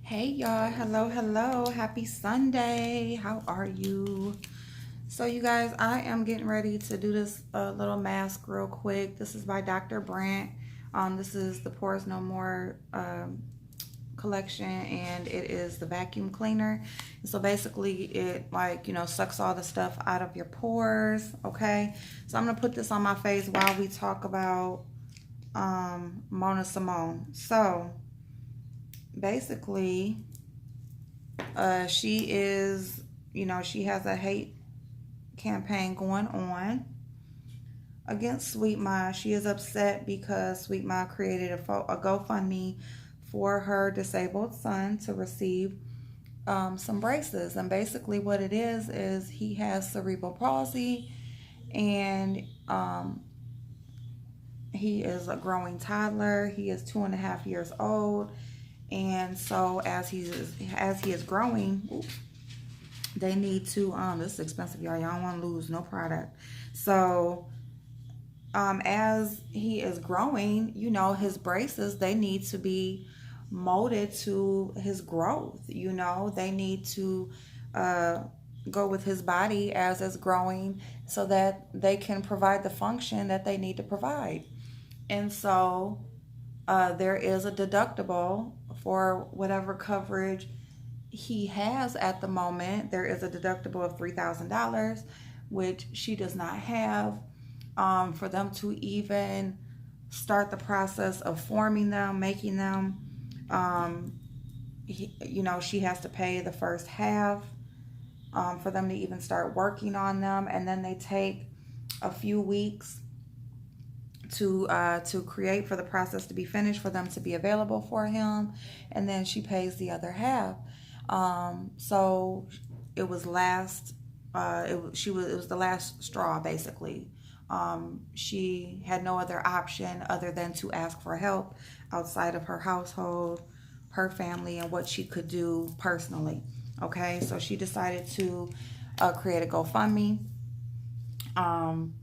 Hey y'all, hello, happy Sunday. How are you? So you guys, I am getting ready to do this little mask real quick. This is by Dr. Brandt. This is the Pores No More collection, and it is the vacuum cleaner. And so basically it, like, sucks all the stuff out of your pores. Okay, so I'm gonna put this on my face while we talk about Mona Simone. So basically, she is, she has a hate campaign going on against Sweet Ma. She is upset because Sweet Ma created a GoFundMe for her disabled son to receive some braces. And basically, what it is he has cerebral palsy, and he is a growing toddler. He is 2.5 years old. And so as he is growing, they need to this is expensive, y'all. Y'all don't want to lose no product. So as he is growing, his braces, they need to be molded to his growth. They need to go with his body as it's growing so that they can provide the function that they need to provide. And so there is a deductible for whatever coverage he has at the moment. There is a deductible of $3,000, which she does not have. For them to even start the process of forming them, making them, she has to pay the first half for them to even start working on them, and then they take a few weeks to create, for the process to be finished, for them to be available for him, and then she pays the other half. So it was it was the last straw, basically. She had no other option other than to ask for help outside of her household, her family, and what she could do personally. Okay, so she decided to create a GoFundMe, and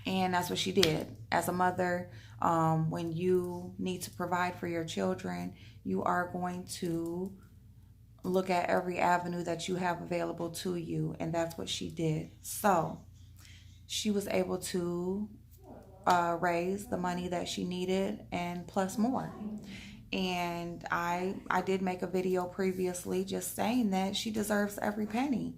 that's what she did. As a mother, when you need to provide for your children, you are going to look at every avenue that you have available to you, and that's what she did. So she was able to raise the money that she needed, and plus more. And I did make a video previously just saying that she deserves every penny.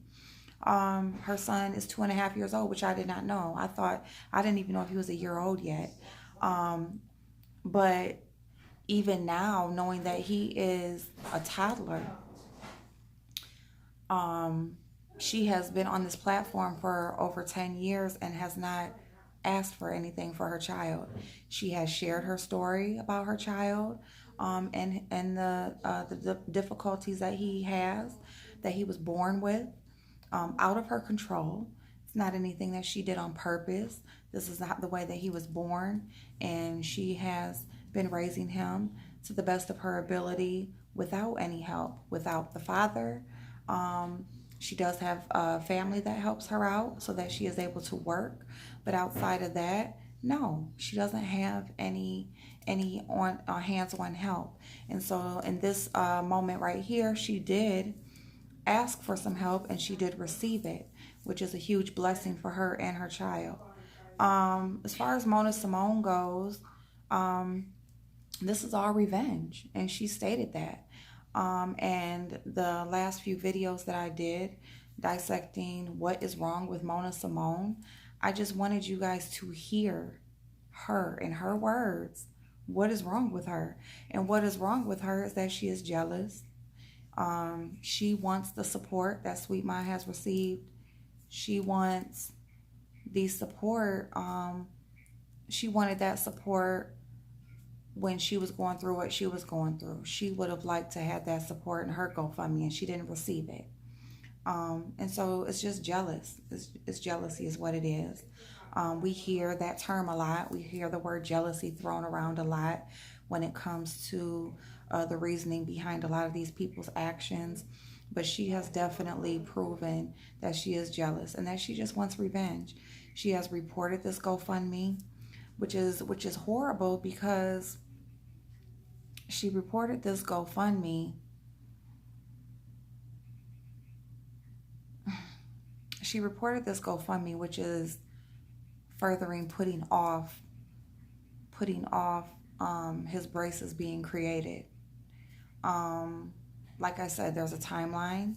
Her son is 2.5 years old, which I did not know. I didn't even know if he was a year old yet. But even now, knowing that he is a toddler, she has been on this platform for over 10 years and has not asked for anything for her child. She has shared her story about her child, and the difficulties that he was born with, out of her control. It's not anything that she did on purpose. This is not the way that he was born, and she has been raising him to the best of her ability without any help, without the father. She does have a family that helps her out so that she is able to work, but outside of that, no, she doesn't have any hands-on help. And so in this moment right here, she did ask for some help, and she did receive it, which is a huge blessing for her and her child. As far as Mona Simone goes, this is all revenge, and she stated that. And the last few videos that I did dissecting what is wrong with Mona Simone, I just wanted you guys to hear her, in her words, what is wrong with her. And what is wrong with her is that she is jealous. She wants the support that Sweet Ma has received. She wants the support. She wanted that support when she was going through what she was going through. She would have liked to have that support in her GoFundMe, and she didn't receive it. And so it's just jealous. It's jealousy is what it is. We hear that term a lot. We hear the word jealousy thrown around a lot when it comes to the reasoning behind a lot of these people's actions. But she has definitely proven that she is jealous and that she just wants revenge. She has reported this GoFundMe, which is horrible, because she reported this GoFundMe she reported this GoFundMe, which is furthering putting off his braces being created. Like I said, there's a timeline.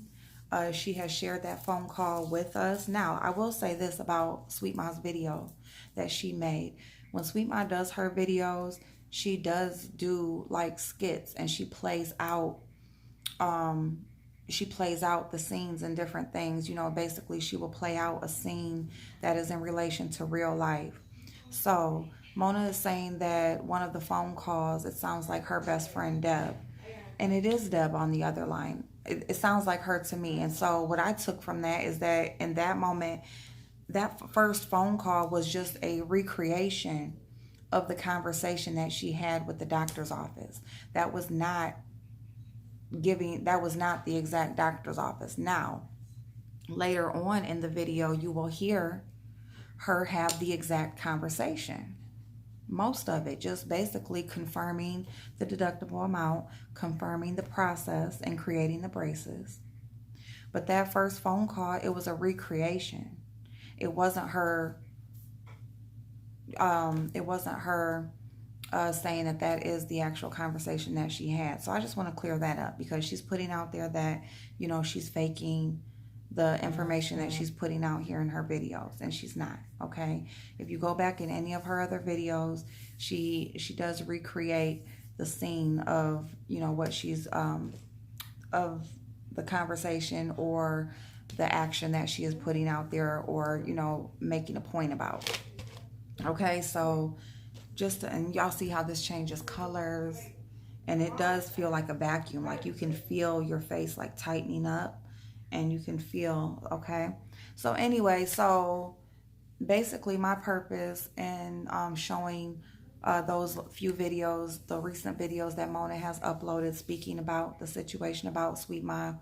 She has shared that phone call with us. Now, I will say this about Sweet Ma's video that she made. When Sweet Ma does her videos, she does do like skits, and she plays out the scenes and different things. You know, basically she will play out a scene that is in relation to real life. So Mona is saying that one of the phone calls, it sounds like her best friend Deb. And it is Deb on the other line. It sounds like her to me. And so what I took from that is that in that moment, that first phone call was just a recreation of the conversation that she had with the doctor's office. That was not the exact doctor's office. Now, later on in the video, you will hear her have the exact conversation. Most of it just basically confirming the deductible amount, confirming the process, and creating the braces. But that first phone call, it was a recreation. It wasn't her. Saying that is the actual conversation that she had. So I just want to clear that up, because she's putting out there that, you know, she's faking the information that she's putting out here in her videos, and she's not. Okay, if you go back in any of her other videos, she does recreate the scene of, you know, what she's of the conversation or the action that she is putting out there, or, you know, making a point about. Okay, so and y'all see how this changes colors, and it does feel like a vacuum. Like you can feel your face like tightening up, and you can feel, okay. So anyway, so basically my purpose in showing those few videos, the recent videos that Mona has uploaded speaking about the situation about Sweet Ma,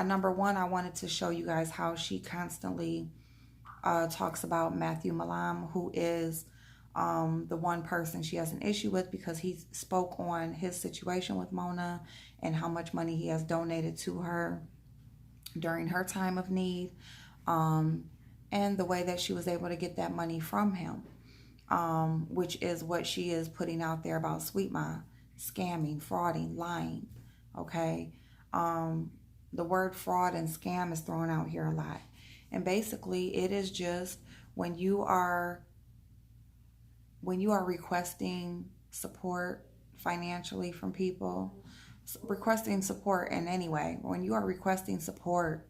number one, I wanted to show you guys how she constantly talks about Matthew Malam, who is the one person she has an issue with, because he spoke on his situation with Mona and how much money he has donated to her during her time of need, and the way that she was able to get that money from him, which is what she is putting out there about Sweet Ma, scamming, frauding, lying. Okay, the word fraud and scam is thrown out here a lot, and basically it is just when you are requesting support financially from people, requesting support in any way, when you are requesting support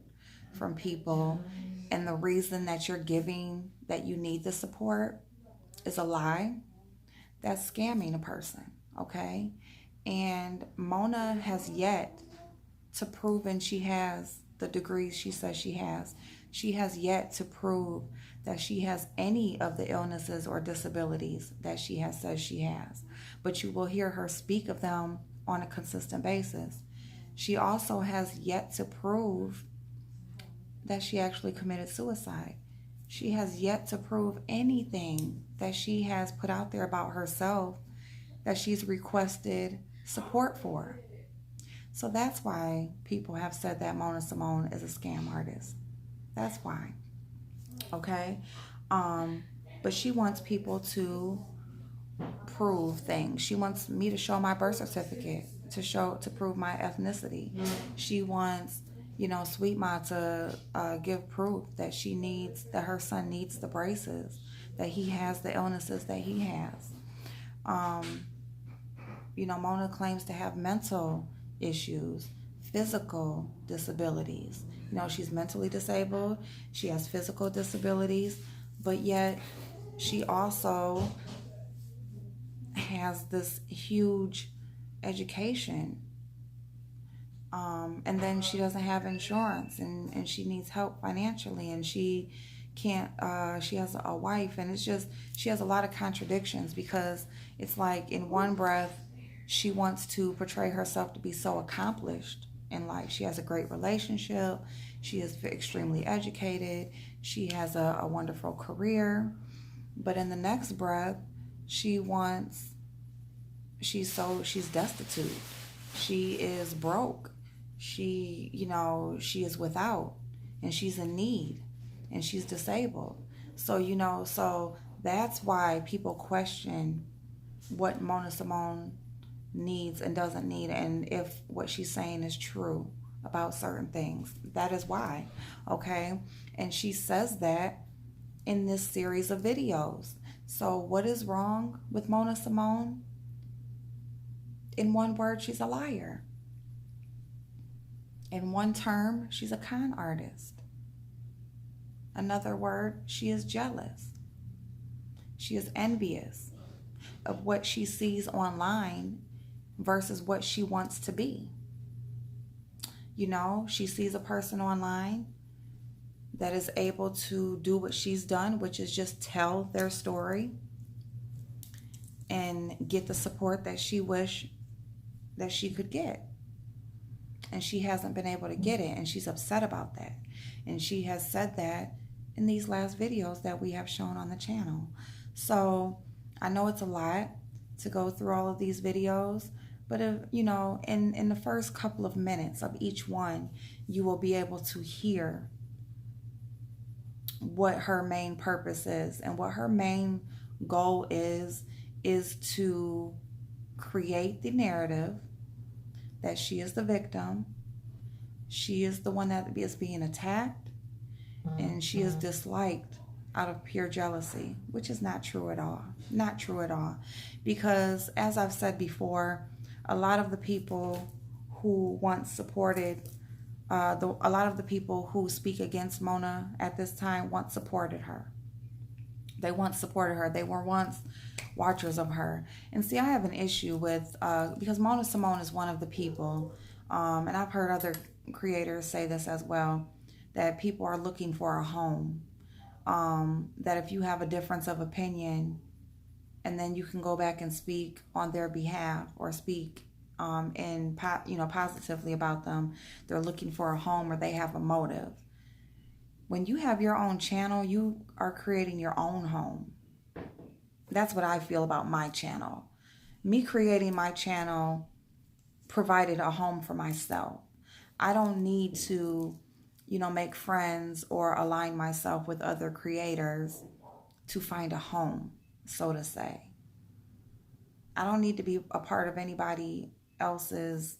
from people and the reason that you're giving that you need the support is a lie, that's scamming a person, okay? And Mona has yet to prove, and she has the degrees she says she has yet to prove that she has any of the illnesses or disabilities that she says she has. But you will hear her speak of them on a consistent basis. She also has yet to prove that she actually committed suicide. She has yet to prove anything that she has put out there about herself that she's requested support for. So that's why people have said that Mona Simone is a scam artist. That's why. Okay? But she wants people to prove things. She wants me to show my birth certificate, to prove my ethnicity. She wants, you know, Sweet Ma to give proof that that her son needs the braces, that he has the illnesses that he has. You know, Mona claims to have mental issues, physical disabilities. You know, she's mentally disabled, she has physical disabilities, but yet she also has this huge education. And then she doesn't have insurance, and she needs help financially, and she can't, she has a wife, and it's just, she has a lot of contradictions, because it's like in one breath, she wants to portray herself to be so accomplished in life. She has a great relationship. She is extremely educated. She has a wonderful career. But in the next breath, she's destitute. She is broke. She is without, and she's in need. and she's disabled. So, you know, so that's why people question what Mona Simone needs and doesn't need, and if what she's saying is true about certain things. That is why, okay? And she says that in this series of videos. So what is wrong with Mona Simone? In one word, she's a liar. In one term, she's a con artist. Another word, she is jealous. She is envious of what she sees online versus what she wants to be. You know, she sees a person online that is able to do what she's done, which is just tell their story and get the support that she wish that she could get. And she hasn't been able to get it, and she's upset about that. And she has said that in these last videos that we have shown on the channel. So I know it's a lot to go through all of these videos, but if, you know, in the first couple of minutes of each one, you will be able to hear what her main purpose is. And what her main goal is to create the narrative that she is the victim, she is the one that is being attacked, and she is disliked out of pure jealousy, which is not true at all. Not true at all. Because as I've said before, a lot of the people who once supported, a lot of the people who speak against Mona at this time once supported her. They once supported her. They were once watchers of her. And see, I have an issue with, because Mona Simone is one of the people, and I've heard other creators say this as well, that people are looking for a home. That if you have a difference of opinion, and then you can go back and speak on their behalf or speak positively about them, they're looking for a home or they have a motive. When you have your own channel, you are creating your own home. That's what I feel about my channel. Me creating my channel provided a home for myself. I don't need to, make friends or align myself with other creators to find a home, so to say. I don't need to be a part of anybody else's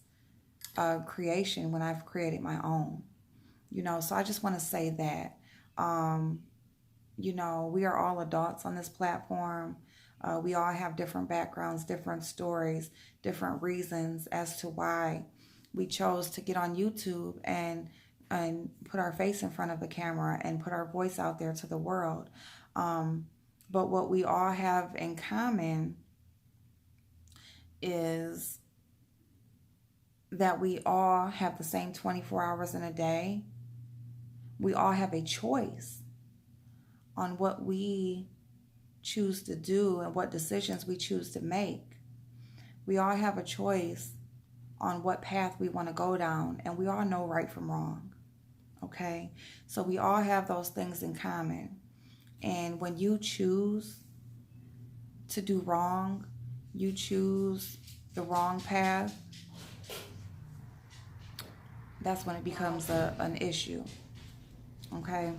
creation when I've created my own. So I just want to say that, we are all adults on this platform. We all have different backgrounds, different stories, different reasons as to why we chose to get on YouTube and put our face in front of the camera and put our voice out there to the world. But what we all have in common is that we all have the same 24 hours in a day. We all have a choice on what we choose to do and what decisions we choose to make. We all have a choice on what path we want to go down, and we all know right from wrong. Okay? So we all have those things in common. And when you choose to do wrong, you choose the wrong path, that's when it becomes an issue. Okay?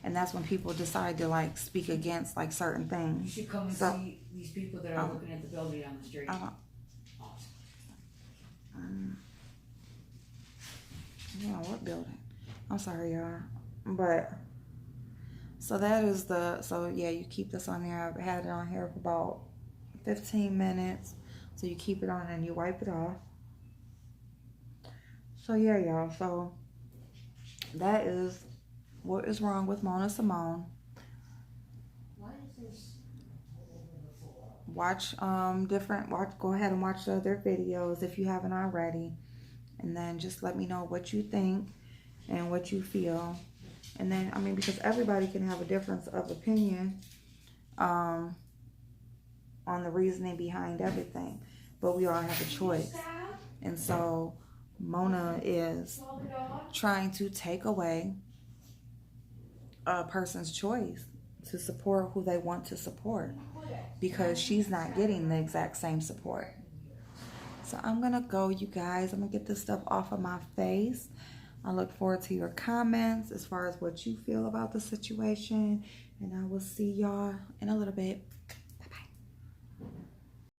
And that's when people decide to speak against certain things. You should come and see these people that are looking at the building on the street. What building? I'm sorry, y'all. But so that is you keep this on there. I've had it on here for about 15 minutes. So you keep it on and you wipe it off. So yeah, y'all. So that is what is wrong with Mona Simone. Why is this? Go ahead and watch the other videos if you haven't already. And then just let me know what you think and what you feel. And then, because everybody can have a difference of opinion on the reasoning behind everything. But we all have a choice. And so Mona is trying to take away a person's choice to support who they want to support, because she's not getting the exact same support. So I'm gonna go, you guys. I'm gonna get this stuff off of my face. I look forward to your comments as far as what you feel about the situation. And I will see y'all in a little bit.